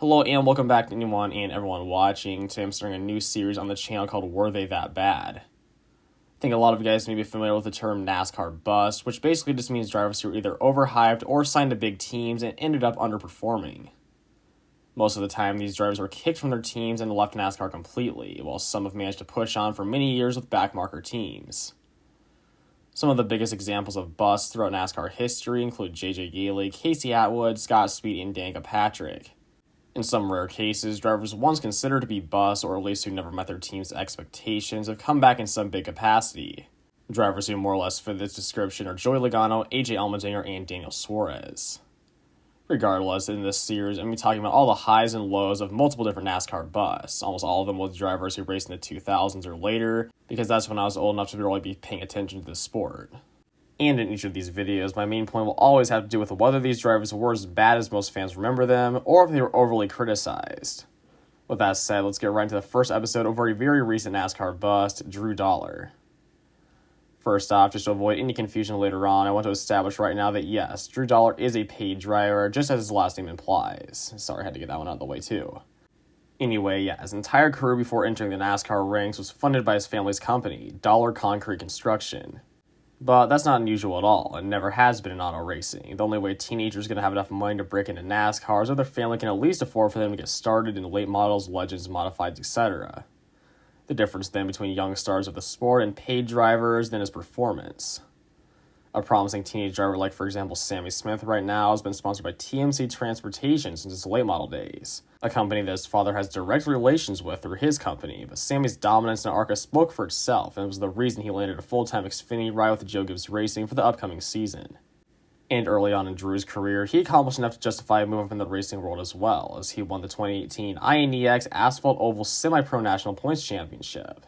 Hello and welcome back to anyone and everyone watching. Today I'm starting a new series on the channel called Were They That Bad? I think a lot of you guys may be familiar with the term NASCAR bust, which basically just means drivers who were either overhyped or signed to big teams and ended up underperforming. Most of the time, these drivers were kicked from their teams and left NASCAR completely, while some have managed to push on for many years with backmarker teams. Some of the biggest examples of busts throughout NASCAR history include J.J. Yeley, Casey Atwood, Scott Speed, and Danica Patrick. In some rare cases, drivers once considered to be busts, or at least who never met their team's expectations, have come back in some big capacity. Drivers who more or less fit this description are Joey Logano, AJ Allmendinger, and Daniel Suarez. Regardless, in this series, I'm going to be talking about all the highs and lows of multiple different NASCAR busts, almost all of them with drivers who raced in the 2000s or later, because that's when I was old enough to really be paying attention to the sport. And in each of these videos, my main point will always have to do with whether these drivers were as bad as most fans remember them, or if they were overly criticized. With that said, let's get right into the first episode of a very recent NASCAR bust, Drew Dollar. First off, just to avoid any confusion later on, I want to establish right now that yes, Drew Dollar is a paid driver, just as his last name implies. Sorry, I had to get that one out of the way too. Anyway, yeah, his entire career before entering the NASCAR ranks was funded by his family's company, Dollar Concrete Construction. But that's not unusual at all, and never has been in auto racing. The only way teenagers are going to have enough money to break into NASCAR is if their family can at least afford for them to get started in late models, legends, modifieds, etc. The difference then between young stars of the sport and paid drivers then is performance. A promising teenage driver like, for example, Sammy Smith right now has been sponsored by TMC Transportation since his late model days, a company that his father has direct relations with through his company, but Sammy's dominance in ARCA spoke for itself, and it was the reason he landed a full-time Xfinity ride with Joe Gibbs Racing for the upcoming season. And early on in Drew's career, he accomplished enough to justify a move up in the racing world as well, as he won the 2018 INEX Asphalt Oval Semi-Pro National Points Championship.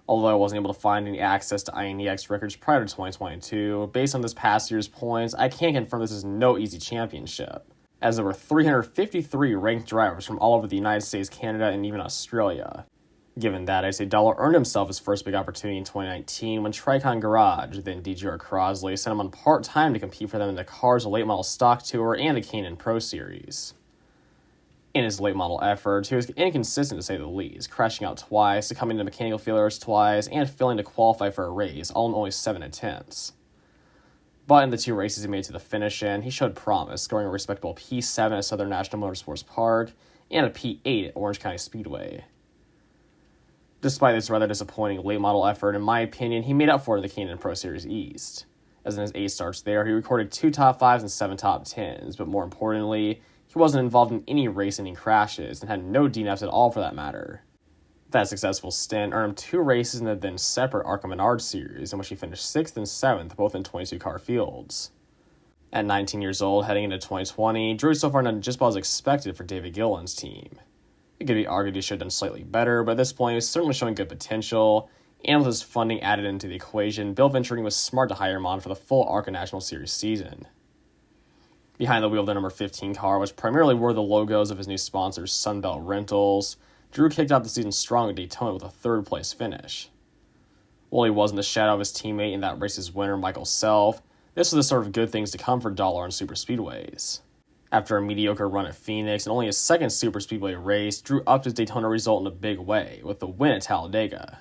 Although I wasn't able to find any access to INEX records prior to 2022, based on this past year's points, I can confirm this is no easy championship, as there were 353 ranked drivers from all over the United States, Canada, and even Australia. Given that, I'd say Dollar earned himself his first big opportunity in 2019 when Tricon Garage, then DGR Crosley, sent him on part-time to compete for them in the Cars Late Model Stock Tour and the K&N Pro Series. In his late model efforts, he was inconsistent to say the least, crashing out twice, succumbing to mechanical failures twice, and failing to qualify for a race, all in only 7 attempts. But in the 2 races he made to the finish in, he showed promise, scoring a respectable P7 at Southern National Motorsports Park and a P8 at Orange County Speedway. Despite this rather disappointing late model effort, in my opinion, he made up for it in the K&N Pro Series East. As in his 8 starts there, he recorded 2 top 5s and 7 top 10s, but more importantly, he wasn't involved in any race-ending crashes and had no DNFs at all for that matter. That successful stint earned him 2 races in the then separate ARCA Menard Series, in which he finished 6th and 7th, both in 22-car fields. At 19 years old, heading into 2020, Drew so far done just about as expected for David Gilliland's team. It could be argued he should have done slightly better, but at this point he was certainly showing good potential, and with his funding added into the equation, Bill Venturini was smart to hire him on for the full ARCA National Series season. Behind the wheel of the number 15 car, which primarily wore the logos of his new sponsors Sunbelt Rentals, Drew kicked off the season strong at Daytona with a 3rd place finish. While he was in the shadow of his teammate in that race's winner, Michael Self, this was the sort of good things to come for Dollar on superspeedways. After a mediocre run at Phoenix and only his 2nd superspeedway race, Drew upped his Daytona result in a big way, with the win at Talladega.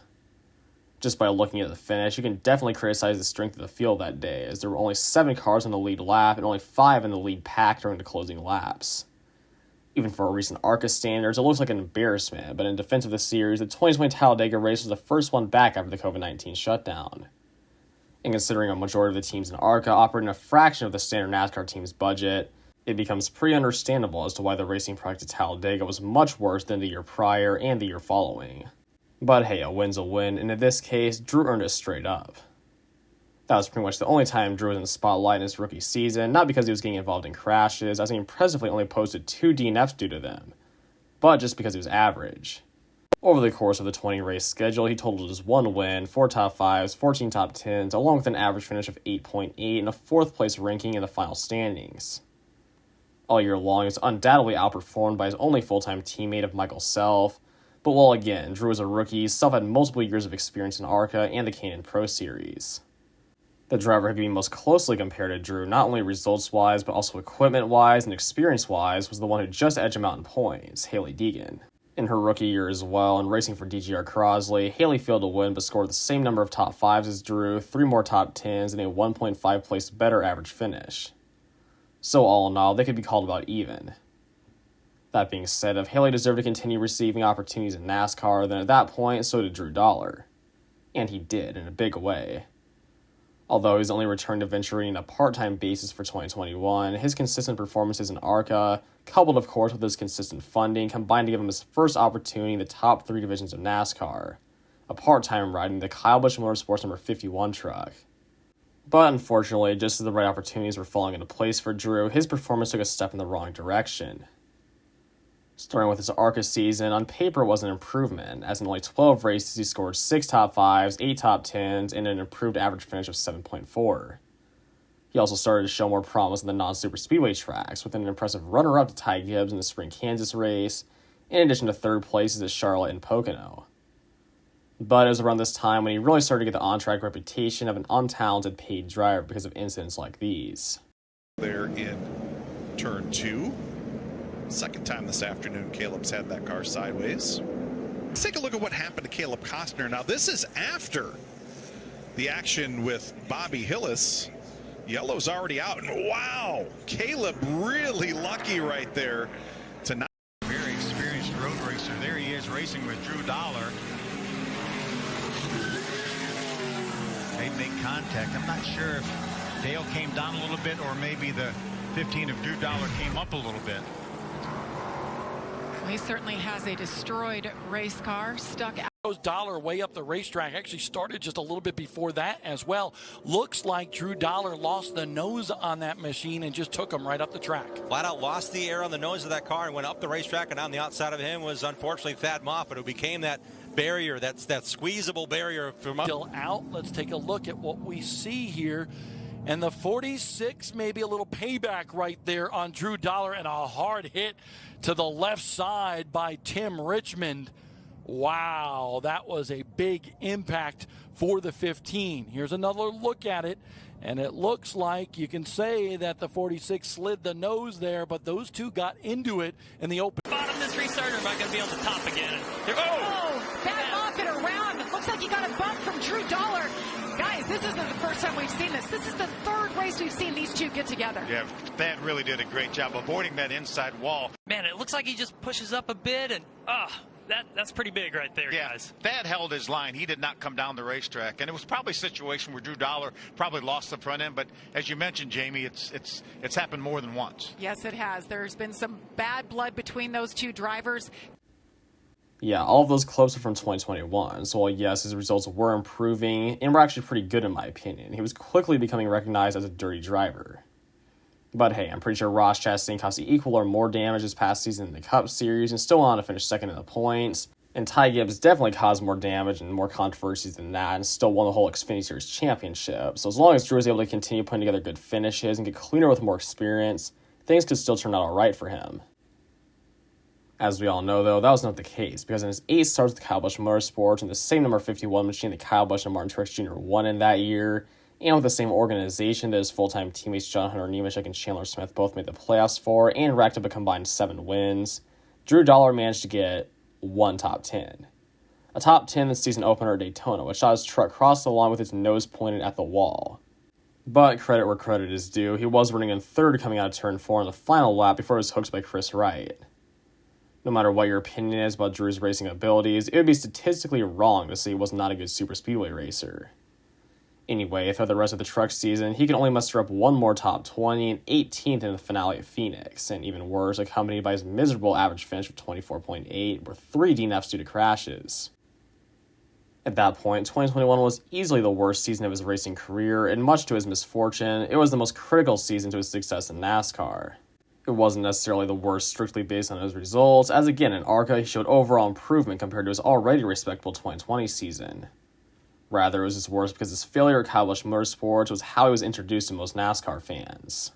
Just by looking at the finish, you can definitely criticize the strength of the field that day, as there were only 7 cars on the lead lap and only 5 in the lead pack during the closing laps. Even for recent ARCA standards, it looks like an embarrassment, but in defense of the series, the 2020 Talladega race was the first one back after the COVID-19 shutdown. And considering a majority of the teams in ARCA operating a fraction of the standard NASCAR team's budget, it becomes pretty understandable as to why the racing product at Talladega was much worse than the year prior and the year following. But hey, a win's a win, and in this case, Drew earned it straight up. That was pretty much the only time Drew was in the spotlight in his rookie season, not because he was getting involved in crashes, as he impressively only posted 2 DNFs due to them, but just because he was average. Over the course of the 20-race schedule, he totaled just 1 win, 4 top 5s, 14 top 10s, along with an average finish of 8.8 and a 4th place ranking in the final standings. All year long, he was undoubtedly outperformed by his only full-time teammate of Michael Self, but while again, Drew was a rookie, Self had multiple years of experience in ARCA and the K&N Pro Series. The driver who could be most closely compared to Drew, not only results-wise, but also equipment-wise and experience-wise, was the one who just edged him out in points, Hailie Deegan. In her rookie year as well, and racing for DGR Crosley, Hailie failed to win but scored the same number of top 5s as Drew, 3 more top 10s, and a 1.5 place better average finish. So all in all, they could be called about even. That being said, if Hailie deserved to continue receiving opportunities in NASCAR, then at that point, so did Drew Dollar. And he did, in a big way. Although he's only returned to venturing on a part-time basis for 2021, his consistent performances in ARCA, coupled of course with his consistent funding, combined to give him his first opportunity in the top 3 divisions of NASCAR, a part-time riding the Kyle Busch Motorsports number 51 truck. But unfortunately, just as the right opportunities were falling into place for Drew, his performance took a step in the wrong direction. Starting with his ARCA season, on paper it was an improvement, as in only 12 races he scored 6 top 5s, 8 top 10s, and an improved average finish of 7.4. He also started to show more promise in the non-super speedway tracks, with an impressive runner-up to Ty Gibbs in the Spring Kansas race, in addition to third places at Charlotte and Pocono. But it was around this time when he really started to get the on-track reputation of an untalented paid driver because of incidents like these. There in turn 2. Second time this afternoon Caleb's had that car sideways. Let's take a look at what happened to Caleb Costner. Now this is after the action with Bobby Hillis. Yellow's already out, and wow, Caleb really lucky right there to not. Very experienced road racer. There he is racing with Drew Dollar. They make contact. I'm not sure if Dale came down a little bit or maybe the 15 of Drew Dollar came up a little bit. Well, he certainly has a destroyed race car stuck out. Dollar way up the racetrack. Actually started just a little bit before that as well. Looks like Drew Dollar lost the nose on that machine and just took him right up the track. Flat out lost the air on the nose of that car and went up the racetrack, and on the outside of him was unfortunately Thad Moffitt, who became that barrier, that squeezable barrier from up. Still out. Let's take a look at what we see here. And the 46, maybe a little payback right there on Drew Dollar, and a hard hit to the left side by Tim Richmond. Wow, that was a big impact for the 15. Here's another look at it, and it looks like you can say that the 46 slid the nose there, but those two got into it in the open. Bottom this restarter, am I going to be on the top again? Thad Moffitt around. It looks like he got a bump from Drew Dollar. Guys, this isn't the first time we've seen this. This is the third race we've seen these two get together. Yeah, Thad really did a great job avoiding that inside wall. Man, it looks like he just pushes up a bit, and that's pretty big right there, Yeah, guys. Thad held his line. He did not come down the racetrack, and it was probably a situation where Drew Dollar probably lost the front end. But as you mentioned, Jamie, it's happened more than once. Yes, it has. There's been some bad blood between those two drivers. Yeah, all of those clips are from 2021, so while yes, his results were improving, and were actually pretty good in my opinion, he was quickly becoming recognized as a dirty driver. But hey, I'm pretty sure Ross Chastain caused equal or more damage this past season in the Cup Series, and still went on to finish second in the points, and Ty Gibbs definitely caused more damage and more controversies than that, and still won the whole Xfinity Series championship. So as long as Drew was able to continue putting together good finishes and get cleaner with more experience, things could still turn out alright for him. As we all know, though, that was not the case, because in his 8 starts with Kyle Busch Motorsports and the same number 51 machine that Kyle Busch and Martin Truex Jr. won in that year, and with the same organization that his full-time teammates John Hunter Nemechek and Chandler Smith both made the playoffs for, and racked up a combined 7 wins, Drew Dollar managed to get 1 top 10. A top 10 in the season opener at Daytona, which saw his truck cross the line with its nose pointed at the wall. But credit where credit is due, he was running in third coming out of turn 4 in the final lap before he was hooked by Chris Wright. No matter what your opinion is about Drew's racing abilities, it would be statistically wrong to say he was not a good super speedway racer. Anyway, throughout the rest of the truck season, he could only muster up 1 more top 20 and 18th in the finale at Phoenix, and even worse, accompanied by his miserable average finish of 24.8, with 3 DNFs due to crashes. At that point, 2021 was easily the worst season of his racing career, and much to his misfortune, it was the most critical season to his success in NASCAR. It wasn't necessarily the worst strictly based on his results, as again in ARCA he showed overall improvement compared to his already respectable 2020 season. Rather, it was just worse because his failure at Kyle Busch Motorsports was how he was introduced to most NASCAR fans.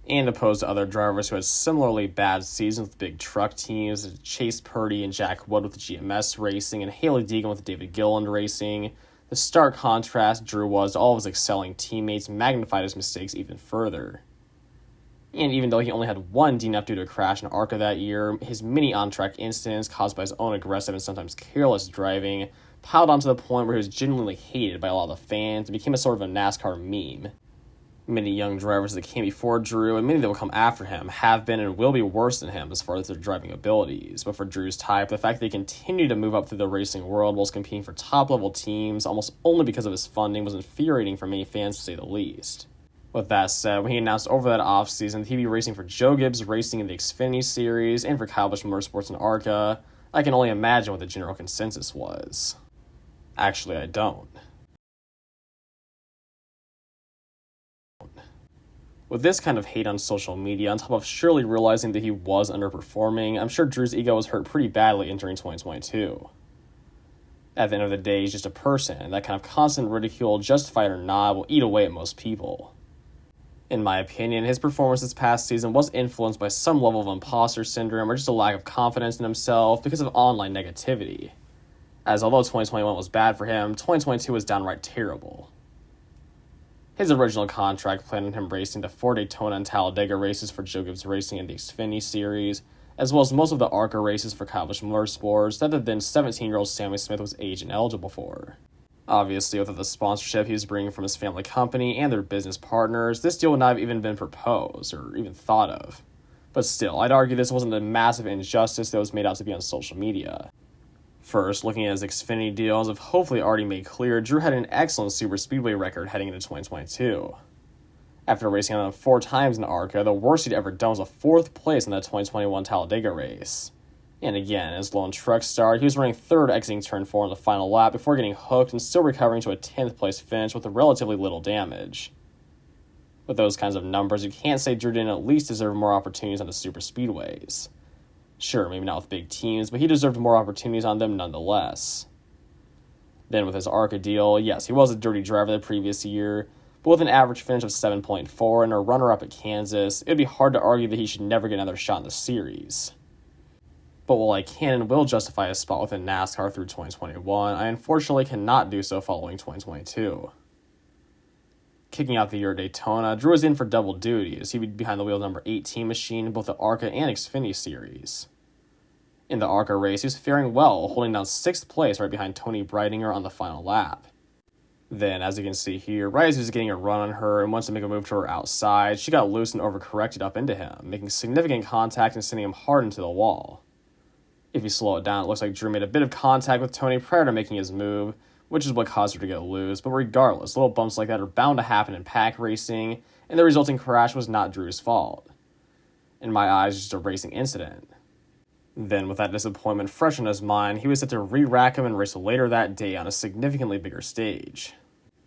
And opposed to other drivers who had similarly bad seasons with big truck teams, Chase Purdy and Jack Wood with the GMS Racing, and Hailie Deegan with David Gilliland Racing, The stark contrast Drew was to all of his excelling teammates magnified his mistakes even further. And even though he only had one DNF due to a crash in ARCA that year, his many on-track incidents caused by his own aggressive and sometimes careless driving piled on to the point where he was genuinely hated by a lot of the fans and became a sort of a NASCAR meme. Many young drivers that came before Drew, and many that will come after him, have been and will be worse than him as far as their driving abilities. But for Drew's type, the fact that he continued to move up through the racing world whilst competing for top-level teams almost only because of his funding was infuriating for many fans, to say the least. With that said, when he announced over that offseason that he'd be racing for Joe Gibbs Racing in the Xfinity Series and for Kyle Busch Motorsports in ARCA, I can only imagine what the general consensus was. Actually, I don't. With this kind of hate on social media, on top of surely realizing that he was underperforming, I'm sure Drew's ego was hurt pretty badly entering 2022. At the end of the day, he's just a person, and that kind of constant ridicule, justified or not, will eat away at most people. In my opinion, his performance this past season was influenced by some level of imposter syndrome or just a lack of confidence in himself because of online negativity. As although 2021 was bad for him, 2022 was downright terrible. His original contract planned on him racing the 4 Daytona and Talladega races for Joe Gibbs Racing in the Xfinity Series, as well as most of the ARCA races for Kyle Busch Motorsports that the then 17-year-old Sammy Smith was age and eligible for. Obviously, without the sponsorship he was bringing from his family company and their business partners, this deal would not have even been proposed or even thought of. But still, I'd argue this wasn't the massive injustice that was made out to be on social media. First, looking at his Xfinity deal, as I've hopefully already made clear, Drew had an excellent super speedway record heading into 2022. After racing on them 4 times in ARCA, the worst he'd ever done was a 4th place in the 2021 Talladega race. And again, as lone truck star, he was running 3rd exiting turn 4 on the final lap before getting hooked and still recovering to a 10th place finish with relatively little damage. With those kinds of numbers, you can't say Drew didn't at least deserve more opportunities on the super speedways. Sure, maybe not with big teams, but he deserved more opportunities on them nonetheless. Then with his ARCA deal, yes, he was a dirty driver the previous year, but with an average finish of 7.4 and a runner-up at Kansas, it would be hard to argue that he should never get another shot in the series. But while I can and will justify a spot within NASCAR through 2021, I unfortunately cannot do so following 2022. Kicking out the year at Daytona, Drew was in for double duty as he would be behind the wheel of number 18 machine in both the ARCA and Xfinity series. In the ARCA race, he was faring well, holding down 6th place right behind Tony Breidinger on the final lap. Then, as you can see here, right as he was getting a run on her and wants to make a move to her outside, she got loose and overcorrected up into him, making significant contact and sending him hard into the wall. If you slow it down, it looks like Drew made a bit of contact with Tony prior to making his move, which is what caused her to get loose, but regardless, little bumps like that are bound to happen in pack racing, and the resulting crash was not Drew's fault. In my eyes, just a racing incident. Then, with that disappointment fresh in his mind, he was set to re-rack him and race later that day on a significantly bigger stage.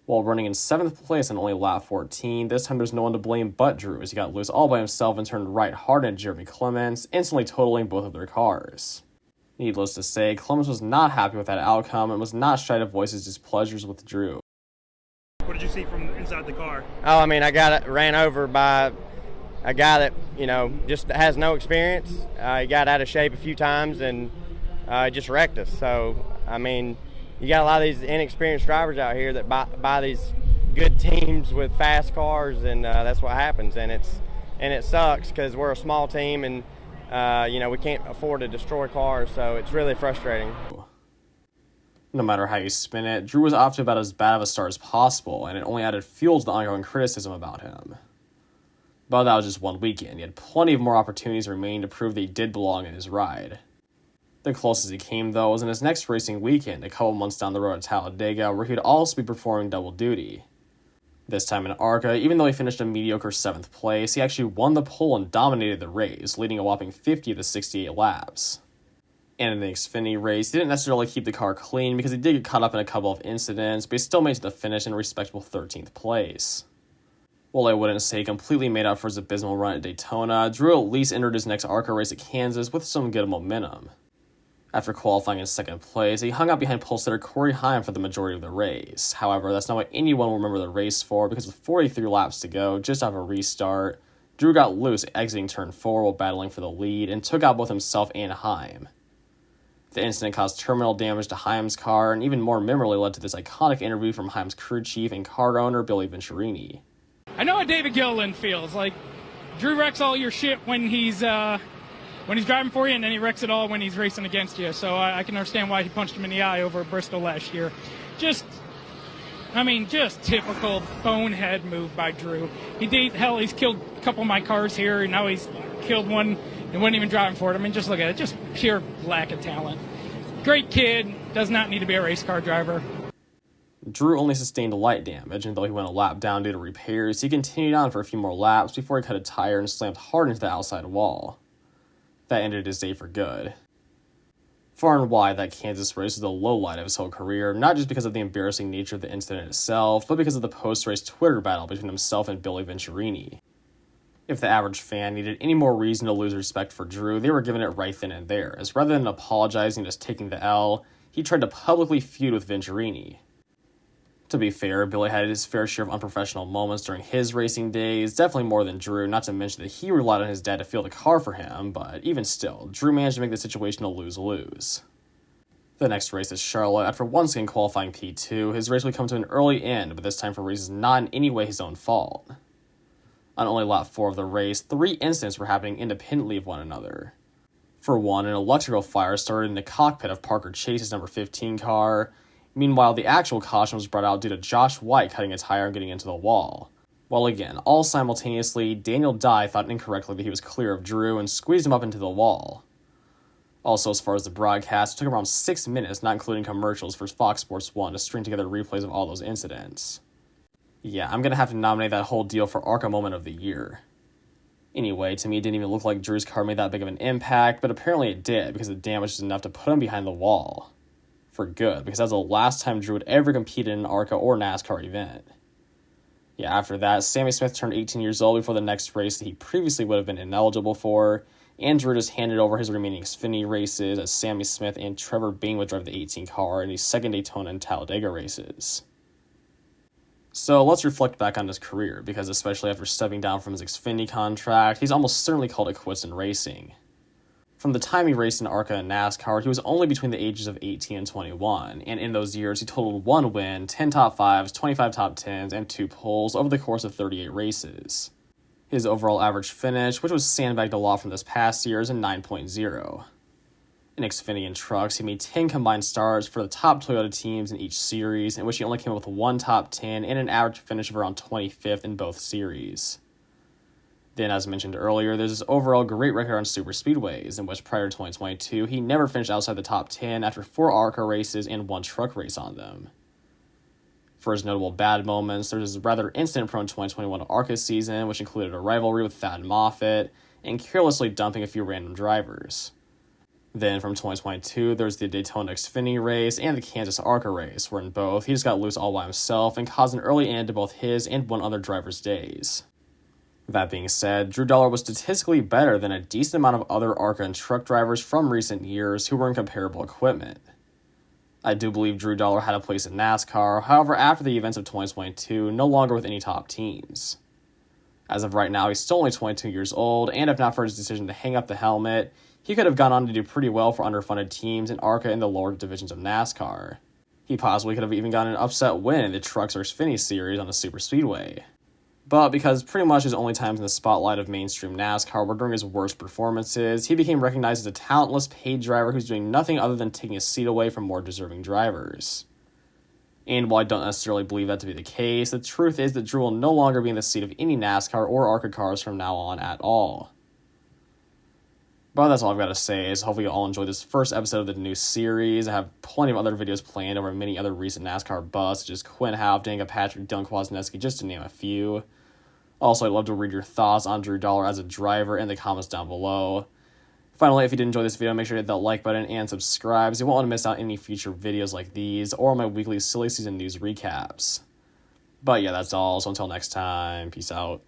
While running in 7th place on only lap 14, this time there's no one to blame but Drew as he got loose all by himself and turned right hard into Jeremy Clements, instantly totaling both of their cars. Needless to say, Clements was not happy with that outcome and was not shy to voice his displeasures with Drew. What did you see from inside the car? Oh, I mean, I got ran over by a guy that, just has no experience. He got out of shape a few times and just wrecked us. So, I mean, you got a lot of these inexperienced drivers out here that buy these good teams with fast cars, and that's what happens. And it sucks because we're a small team and we can't afford to destroy cars, so it's really frustrating. No matter how you spin it, Drew was off to about as bad of a start as possible, and it only added fuel to the ongoing criticism about him. But that was just one weekend. He had plenty of more opportunities remaining to prove that he did belong in his ride. The closest he came, though, was in his next racing weekend, a couple months down the road at Talladega, where he would also be performing double duty. This time in ARCA, even though he finished a mediocre 7th place, he actually won the pole and dominated the race, leading a whopping 50 of the 68 laps. And in the Xfinity race, he didn't necessarily keep the car clean because he did get caught up in a couple of incidents, but he still made it to the finish in a respectable 13th place. While I wouldn't say he completely made up for his abysmal run at Daytona, Drew at least entered his next ARCA race at Kansas with some good momentum. After qualifying in 2nd place, he hung out behind pole sitter Corey Heim for the majority of the race. However, that's not what anyone will remember the race for, because with 43 laps to go, just off a restart, Drew got loose exiting turn 4 while battling for the lead and took out both himself and Heim. The incident caused terminal damage to Heim's car, and even more memorably led to this iconic interview from Heim's crew chief and car owner Billy Venturini. I know how David Gilliland feels. Like, Drew wrecks all your shit when he's driving for you, and then he wrecks it all when he's racing against you. So I can understand why he punched him in the eye over at Bristol last year. Just typical bonehead move by Drew. He's killed a couple of my cars here, and now he's killed one and wasn't even driving for it. I mean, just look at it. Just pure lack of talent. Great kid, does not need to be a race car driver. Drew only sustained light damage, and though he went a lap down due to repairs, he continued on for a few more laps before he cut a tire and slammed hard into the outside wall. That ended his day for good. Far and wide, that Kansas race was the lowlight of his whole career, not just because of the embarrassing nature of the incident itself, but because of the post-race Twitter battle between himself and Billy Venturini. If the average fan needed any more reason to lose respect for Drew, they were given it right then and there, as rather than apologizing and just taking the L, he tried to publicly feud with Venturini. To be fair, Billy had his fair share of unprofessional moments during his racing days, definitely more than Drew, not to mention that he relied on his dad to field a car for him, but even still, Drew managed to make the situation a lose-lose. The next race is Charlotte. After once again qualifying P2, his race would come to an early end, but this time for reasons not in any way his own fault. On only lap 4 of the race, 3 incidents were happening independently of one another. For one, an electrical fire started in the cockpit of Parker Chase's number 15 car. Meanwhile, the actual caution was brought out due to Josh White cutting a tire and getting into the wall. While again, all simultaneously, Daniel Dye thought incorrectly that he was clear of Drew and squeezed him up into the wall. Also, as far as the broadcast, it took around 6 minutes, not including commercials, for Fox Sports 1 to string together replays of all those incidents. Yeah, I'm gonna have to nominate that whole deal for ARCA Moment of the Year. Anyway, to me it didn't even look like Drew's car made that big of an impact, but apparently it did, because the damage was enough to put him behind the wall. For good, because that was the last time Drew would ever compete in an ARCA or NASCAR event. Yeah, after that, Sammy Smith turned 18 years old before the next race that he previously would have been ineligible for, and Drew just handed over his remaining Xfinity races as Sammy Smith and Trevor Bing would drive the 18 car in the second Daytona and Talladega races. So let's reflect back on his career, because especially after stepping down from his Xfinity contract, he's almost certainly called it quits in racing. From the time he raced in ARCA and NASCAR, he was only between the ages of 18 and 21, and in those years he totaled 1 win, 10 top 5s, 25 top 10s, and 2 poles over the course of 38 races. His overall average finish, which was sandbagged a lot from this past year, is a 9.0. In Xfinity and trucks, he made 10 combined starts for the top Toyota teams in each series, in which he only came up with 1 top 10 and an average finish of around 25th in both series. Then, as mentioned earlier, there's his overall great record on super speedways, in which prior to 2022, he never finished outside the top 10 after 4 ARCA races and 1 truck race on them. For his notable bad moments, there's his rather incident-prone 2021 ARCA season, which included a rivalry with Thad Moffitt, and carelessly dumping a few random drivers. Then, from 2022, there's the Daytona Xfinity race and the Kansas ARCA race, where in both, he just got loose all by himself and caused an early end to both his and one other driver's days. That being said, Drew Dollar was statistically better than a decent amount of other ARCA and truck drivers from recent years who were in comparable equipment. I do believe Drew Dollar had a place in NASCAR, however, after the events of 2022, no longer with any top teams. As of right now, he's still only 22 years old, and if not for his decision to hang up the helmet, he could have gone on to do pretty well for underfunded teams in ARCA and the lower divisions of NASCAR. He possibly could have even gotten an upset win in the Trucks or Xfinity series on the Super Speedway. But because pretty much his only times in the spotlight of mainstream NASCAR were during his worst performances, he became recognized as a talentless paid driver who's doing nothing other than taking a seat away from more deserving drivers. And while I don't necessarily believe that to be the case, the truth is that Drew will no longer be in the seat of any NASCAR or ARCA cars from now on at all. But that's all I've got to say, is hopefully you all enjoyed this first episode of the new series. I have plenty of other videos planned over many other recent NASCAR busts, such as Quinn Houff, Danica Patrick, Duncan Kwasniewski, just to name a few. Also, I'd love to read your thoughts on Drew Dollar as a driver in the comments down below. Finally, if you did enjoy this video, make sure to hit that like button and subscribe, so you won't want to miss out any future videos like these, or my weekly silly season news recaps. But yeah, that's all, so until next time, peace out.